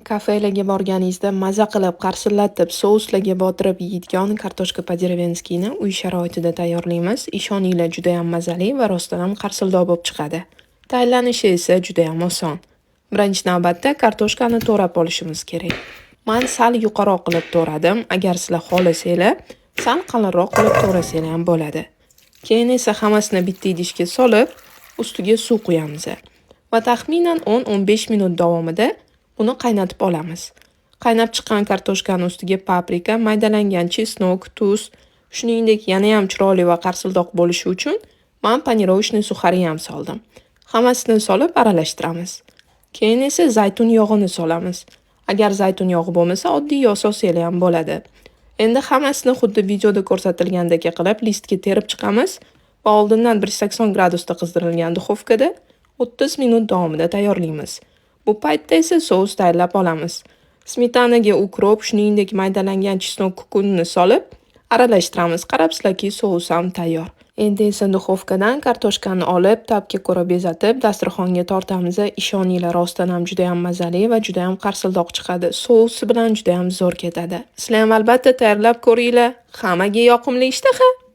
Kafelarga borganingizda maza qilib, qarsillatib, souslarga botirib yeydigan kartoshka po-derevenskiyni uy sharoitida tayyorlaymiz. Ishoninglar, juda ham mazali va rostdan ham qarsildoq bo'lib chiqadi. Tayyorlanishi esa juda ham oson. Birinchi navbatda kartoshkani to'rab olishimiz kerak. Men sal yuqoroq qilib to'radim. Agar sizlar xohlasanglar, sal qalinroq qilib to'rasanglar ham bo'ladi. Keyin esa hammasini bitta idishga solib, ustiga suv quyamiz. Va taxminan 10-15 minut davomida buni qaynatib olamiz. Qaynab chiqqan kartoshkani ustiga paprika, maydalangan chesnok, tuz, shuningdek yana ham chiroyli va qarsildoq bo'lishi uchun men panirovishni suxari ham soldim. Hammasini solib aralashtiramiz. Keyin esa zaytun yog'ini solamiz. Agar zaytun yog'i bo'lmasa, oddiy yog' solsangiz ham bo'ladi. Endi hammasini xuddi videoda ko'rsatilgandek qilib listga terib chiqamiz va oldindan 180 gradusda qizdirilgan duxovkada 30 minut davomida tayyorlaymiz. Bu paytda esa sous tayyorlab olamiz. Smetanaga ukrop, shuningdek maydalangan chesnok kukunini solib aralashtiramiz. Qarabsizlarki, sous ham tayyor. Endi esa duxovkadan kartoshkani olib, tabga ko'ra bezatib, dasturxonga tortamiz. Ishoninglar, rostdan ham juda ham mazali va juda ham qarsildoq chiqadi. Sousi bilan juda ham zo'r ketadi. Sizlar ham albatta tayyorlab ko'ringlar. Hammaga yoqimli ishtaha!